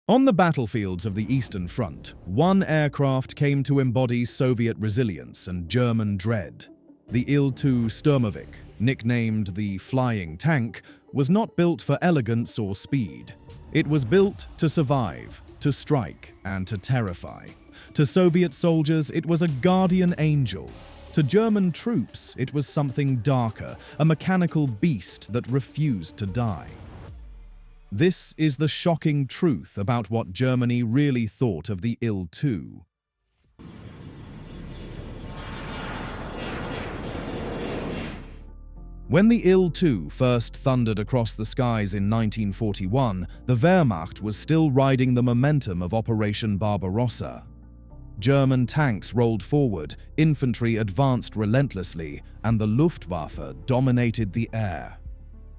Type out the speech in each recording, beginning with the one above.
On the battlefields of the Eastern Front, one aircraft came to embody Soviet resilience and German dread. The Il-2 Sturmovik, nicknamed the Flying Tank, was not built for elegance or speed. It was built to survive, to strike, and to terrify. To Soviet soldiers, it was a guardian angel. To German troops, it was something darker, a mechanical beast that refused to die. This is the shocking truth about what Germany really thought of the Il-2. When the Il-2 first thundered across the skies in 1941, the Wehrmacht was still riding the momentum of Operation Barbarossa. German tanks rolled forward, infantry advanced relentlessly, and the Luftwaffe dominated the air.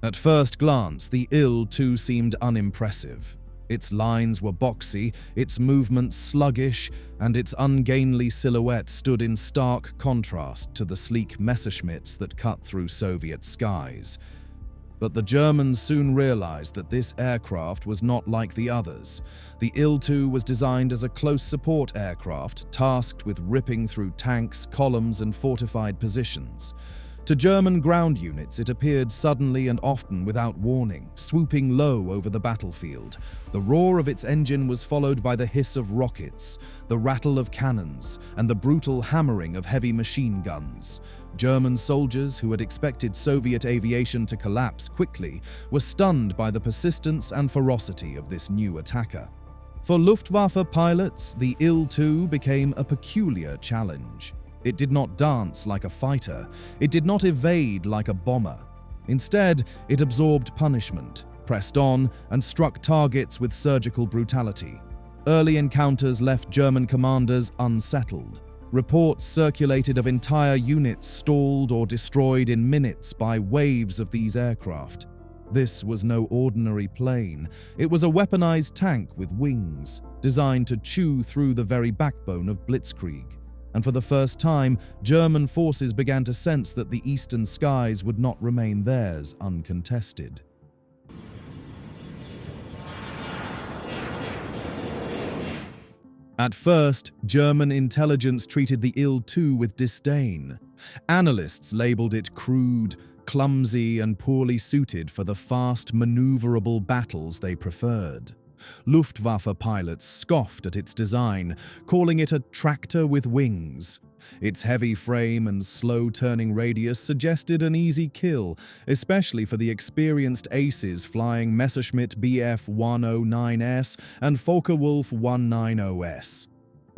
At first glance, the Il-2 seemed unimpressive. Its lines were boxy, its movements sluggish, and its ungainly silhouette stood in stark contrast to the sleek Messerschmitts that cut through Soviet skies. But the Germans soon realized that this aircraft was not like the others. The Il-2 was designed as a close support aircraft, tasked with ripping through tanks, columns, and fortified positions. To German ground units, it appeared suddenly and often without warning, swooping low over the battlefield. The roar of its engine was followed by the hiss of rockets, the rattle of cannons, and the brutal hammering of heavy machine guns. German soldiers, who had expected Soviet aviation to collapse quickly, were stunned by the persistence and ferocity of this new attacker. For Luftwaffe pilots, the Il-2 became a peculiar challenge. It did not dance like a fighter. It did not evade like a bomber. Instead, it absorbed punishment, pressed on, and struck targets with surgical brutality. Early encounters left German commanders unsettled. Reports circulated of entire units stalled or destroyed in minutes by waves of these aircraft. This was no ordinary plane. It was a weaponized tank with wings, designed to chew through the very backbone of blitzkrieg. And for the first time, German forces began to sense that the eastern skies would not remain theirs uncontested. At first, German intelligence treated the Il-2 with disdain. Analysts labeled it crude, clumsy, and poorly suited for the fast, maneuverable battles they preferred. Luftwaffe pilots scoffed at its design, calling it a tractor with wings. Its heavy frame and slow-turning radius suggested an easy kill, especially for the experienced aces flying Messerschmitt Bf 109S and Focke-Wulf 190S.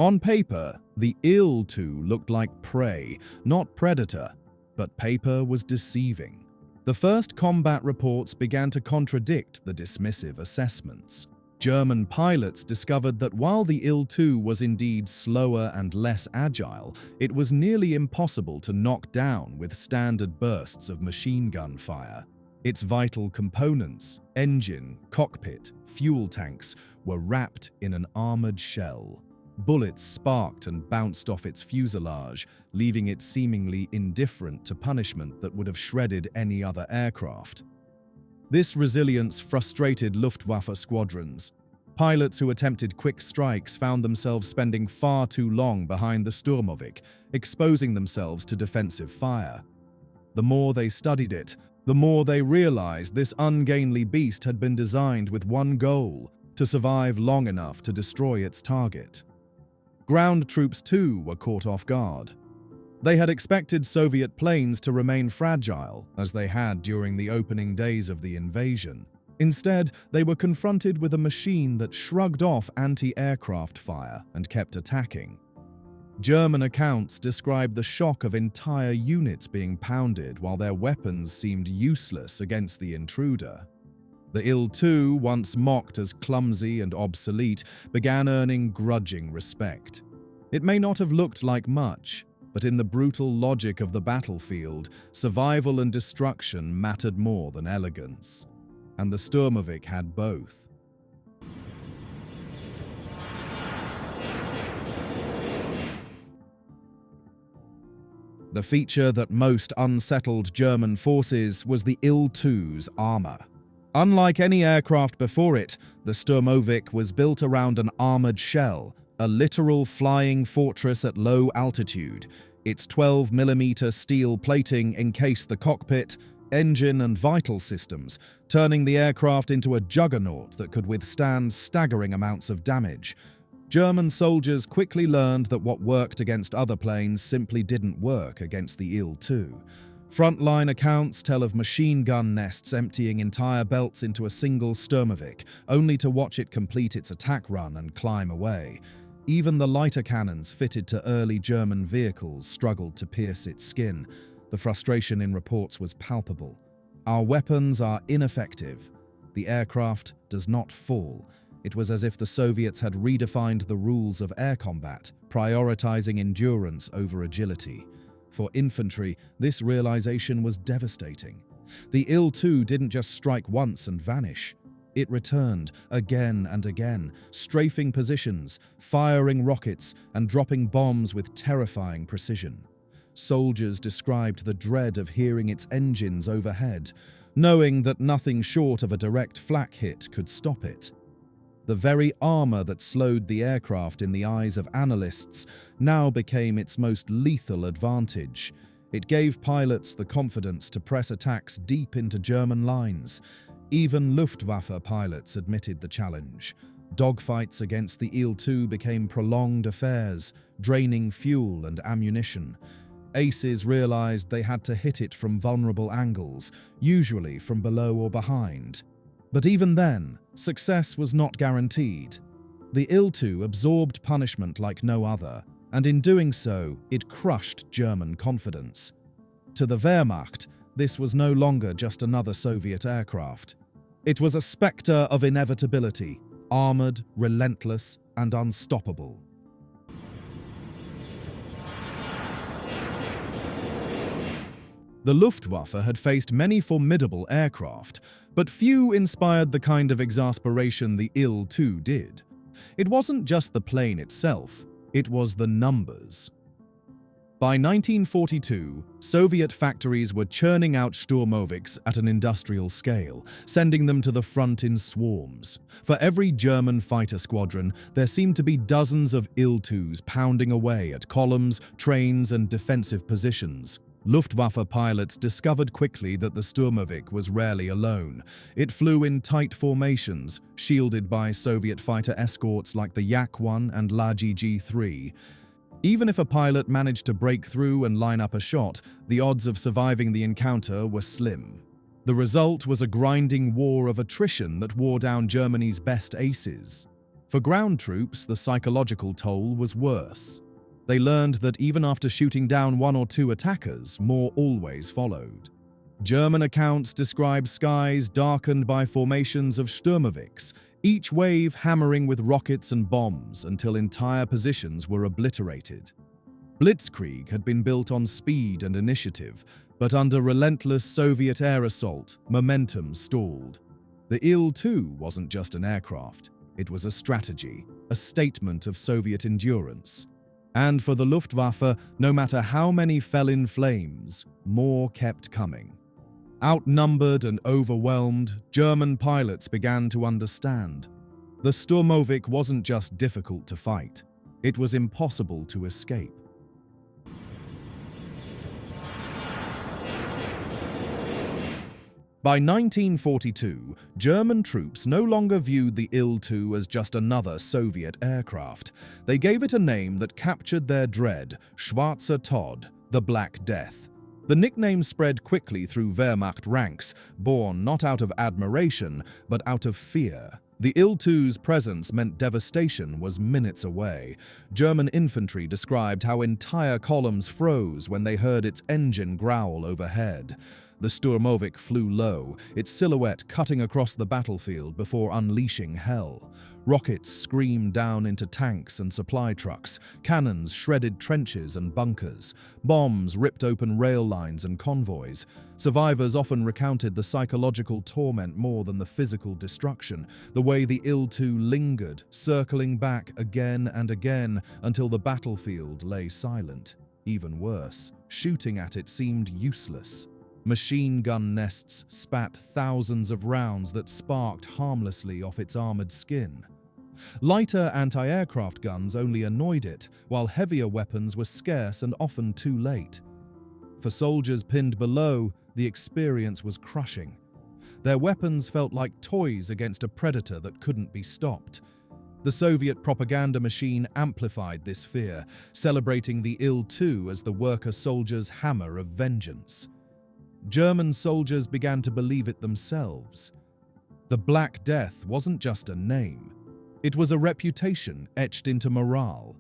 On paper, the Il-2 looked like prey, not predator, but paper was deceiving. The first combat reports began to contradict the dismissive assessments. German pilots discovered that while the Il-2 was indeed slower and less agile, it was nearly impossible to knock down with standard bursts of machine gun fire. Its vital components, engine, cockpit, fuel tanks, were wrapped in an armored shell. Bullets sparked and bounced off its fuselage, leaving it seemingly indifferent to punishment that would have shredded any other aircraft. This resilience frustrated Luftwaffe squadrons. Pilots who attempted quick strikes found themselves spending far too long behind the Sturmovik, exposing themselves to defensive fire. The more they studied it, the more they realized this ungainly beast had been designed with one goal: to survive long enough to destroy its target. Ground troops, too, were caught off guard. They had expected Soviet planes to remain fragile, as they had during the opening days of the invasion. Instead, they were confronted with a machine that shrugged off anti-aircraft fire and kept attacking. German accounts described the shock of entire units being pounded while their weapons seemed useless against the intruder. The Il-2, once mocked as clumsy and obsolete, began earning grudging respect. It may not have looked like much, but in the brutal logic of the battlefield, survival and destruction mattered more than elegance. And the Sturmovik had both. The feature that most unsettled German forces was the Il-2's armor. Unlike any aircraft before it, the Sturmovik was built around an armored shell, a literal flying fortress at low altitude. Its 12mm steel plating encased the cockpit, engine and vital systems, turning the aircraft into a juggernaut that could withstand staggering amounts of damage. German soldiers quickly learned that what worked against other planes simply didn't work against the Il-2. Frontline accounts tell of machine gun nests emptying entire belts into a single Sturmovik, only to watch it complete its attack run and climb away. Even the lighter cannons fitted to early German vehicles struggled to pierce its skin. The frustration in reports was palpable. Our weapons are ineffective. The aircraft does not fall. It was as if the Soviets had redefined the rules of air combat, prioritizing endurance over agility. For infantry, this realization was devastating. The Il-2 didn't just strike once and vanish. It returned again and again, strafing positions, firing rockets, and dropping bombs with terrifying precision. Soldiers described the dread of hearing its engines overhead, knowing that nothing short of a direct flak hit could stop it. The very armor that slowed the aircraft in the eyes of analysts now became its most lethal advantage. It gave pilots the confidence to press attacks deep into German lines. Even Luftwaffe pilots admitted the challenge. Dogfights against the Il-2 became prolonged affairs, draining fuel and ammunition. Aces realized they had to hit it from vulnerable angles, usually from below or behind. But even then, success was not guaranteed. The Il-2 absorbed punishment like no other, and in doing so, it crushed German confidence. To the Wehrmacht, this was no longer just another Soviet aircraft. It was a specter of inevitability, armored, relentless, and unstoppable. The Luftwaffe had faced many formidable aircraft, but few inspired the kind of exasperation the Il-2 did. It wasn't just the plane itself, it was the numbers. By 1942, Soviet factories were churning out Sturmoviks at an industrial scale, sending them to the front in swarms. For every German fighter squadron, there seemed to be dozens of Il-2s pounding away at columns, trains, and defensive positions. Luftwaffe pilots discovered quickly that the Sturmovik was rarely alone. It flew in tight formations, shielded by Soviet fighter escorts like the Yak-1 and Lajj-3. Even if a pilot managed to break through and line up a shot, the odds of surviving the encounter were slim. The result was a grinding war of attrition that wore down Germany's best aces. For ground troops, the psychological toll was worse. They learned that even after shooting down one or two attackers, more always followed. German accounts describe skies darkened by formations of Sturmoviks, each wave hammering with rockets and bombs until entire positions were obliterated. Blitzkrieg had been built on speed and initiative, but under relentless Soviet air assault, momentum stalled. The Il-2 wasn't just an aircraft, it was a strategy, a statement of Soviet endurance. And for the Luftwaffe, no matter how many fell in flames, more kept coming. Outnumbered and overwhelmed, German pilots began to understand. The Sturmovik wasn't just difficult to fight, it was impossible to escape. By 1942, German troops no longer viewed the Il-2 as just another Soviet aircraft. They gave it a name that captured their dread, Schwarzer Tod, the Black Death. The nickname spread quickly through Wehrmacht ranks, born not out of admiration, but out of fear. The Il-2's presence meant devastation was minutes away. German infantry described how entire columns froze when they heard its engine growl overhead. The Sturmovik flew low, its silhouette cutting across the battlefield before unleashing hell. Rockets screamed down into tanks and supply trucks, cannons shredded trenches and bunkers, bombs ripped open rail lines and convoys. Survivors often recounted the psychological torment more than the physical destruction, the way the Il-2 lingered, circling back again and again until the battlefield lay silent. Even worse, shooting at it seemed useless. Machine gun nests spat thousands of rounds that sparked harmlessly off its armored skin. Lighter anti-aircraft guns only annoyed it, while heavier weapons were scarce and often too late. For soldiers pinned below, the experience was crushing. Their weapons felt like toys against a predator that couldn't be stopped. The Soviet propaganda machine amplified this fear, celebrating the Il-2 as the worker soldiers' hammer of vengeance. German soldiers began to believe it themselves. The Black Death wasn't just a name. It was a reputation etched into morale.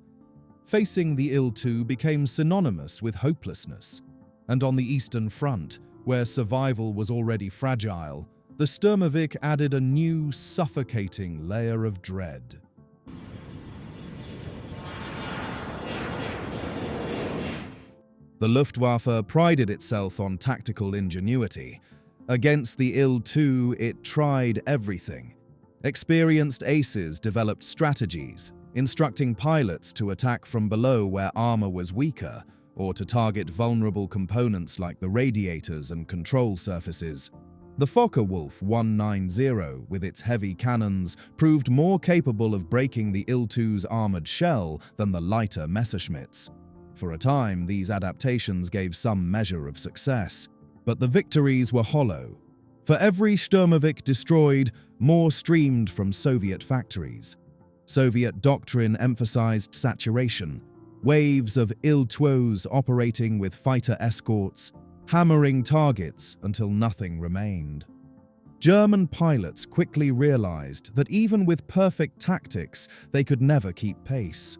Facing the Il-2 became synonymous with hopelessness. And on the Eastern Front, where survival was already fragile, the Sturmovik added a new, suffocating layer of dread. The Luftwaffe prided itself on tactical ingenuity. Against the Il-2, it tried everything. Experienced aces developed strategies, instructing pilots to attack from below where armor was weaker, or to target vulnerable components like the radiators and control surfaces. The Focke-Wulf 190, with its heavy cannons, proved more capable of breaking the Il-2's armored shell than the lighter Messerschmitts. For a time, these adaptations gave some measure of success, but the victories were hollow. For every Sturmovik destroyed, more streamed from Soviet factories. Soviet doctrine emphasized saturation, waves of Il-2s operating with fighter escorts, hammering targets until nothing remained. German pilots quickly realized that even with perfect tactics, they could never keep pace.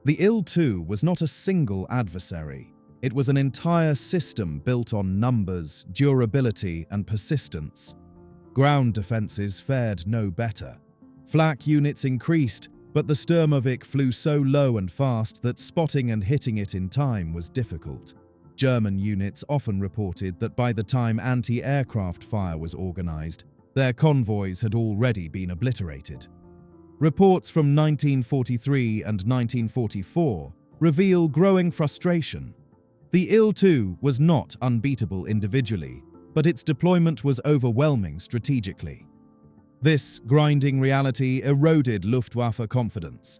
The Il-2 was not a single adversary. It was an entire system built on numbers, durability, and persistence. Ground defenses fared no better. Flak units increased, but the Sturmovik flew so low and fast that spotting and hitting it in time was difficult. German units often reported that by the time anti-aircraft fire was organized, their convoys had already been obliterated. Reports from 1943 and 1944 reveal growing frustration. The Il-2 was not unbeatable individually, but its deployment was overwhelming strategically. This grinding reality eroded Luftwaffe confidence.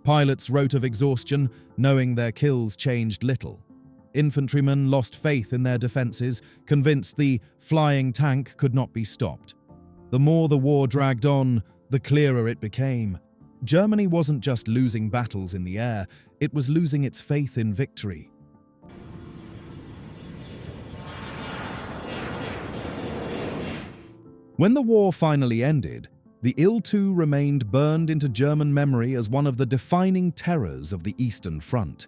Pilots wrote of exhaustion, knowing their kills changed little. Infantrymen lost faith in their defenses, convinced the flying tank could not be stopped. The more the war dragged on, the clearer it became. Germany wasn't just losing battles in the air, it was losing its faith in victory. When the war finally ended, the Il-2 remained burned into German memory as one of the defining terrors of the Eastern Front.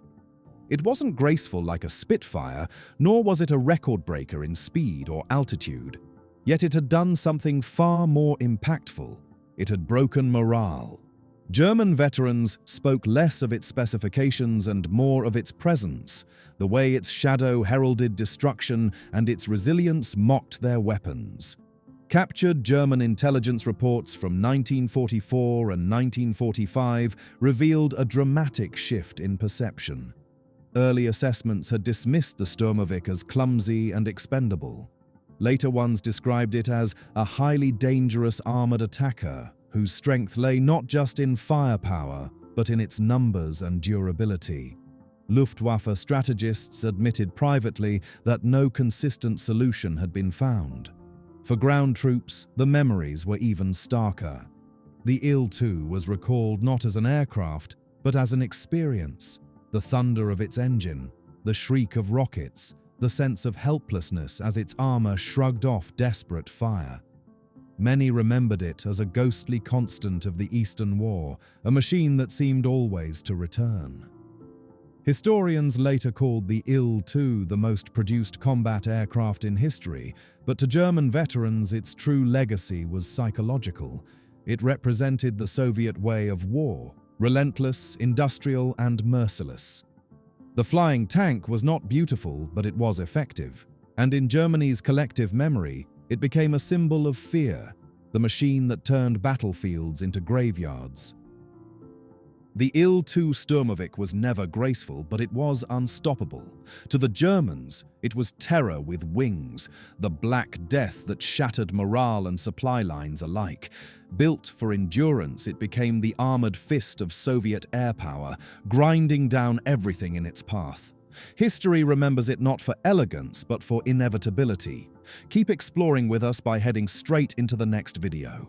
It wasn't graceful like a Spitfire, nor was it a record breaker in speed or altitude. Yet it had done something far more impactful. It had broken morale. German veterans spoke less of its specifications and more of its presence, the way its shadow heralded destruction and its resilience mocked their weapons. Captured German intelligence reports from 1944 and 1945 revealed a dramatic shift in perception. Early assessments had dismissed the Sturmovik as clumsy and expendable. Later ones described it as a highly dangerous armored attacker whose strength lay not just in firepower, but in its numbers and durability. Luftwaffe strategists admitted privately that no consistent solution had been found. For ground troops, the memories were even starker. The Il-2 was recalled not as an aircraft, but as an experience. The thunder of its engine, the shriek of rockets, the sense of helplessness as its armor shrugged off desperate fire. Many remembered it as a ghostly constant of the Eastern War, a machine that seemed always to return. Historians later called the Il-2 the most produced combat aircraft in history, but to German veterans its true legacy was psychological. It represented the Soviet way of war, relentless, industrial, and merciless. The flying tank was not beautiful, but it was effective, and in Germany's collective memory, it became a symbol of fear, the machine that turned battlefields into graveyards. The Il-2 Sturmovik was never graceful, but it was unstoppable. To the Germans, it was terror with wings, the Black Death that shattered morale and supply lines alike. Built for endurance, it became the armored fist of Soviet air power, grinding down everything in its path. History remembers it not for elegance, but for inevitability. Keep exploring with us by heading straight into the next video.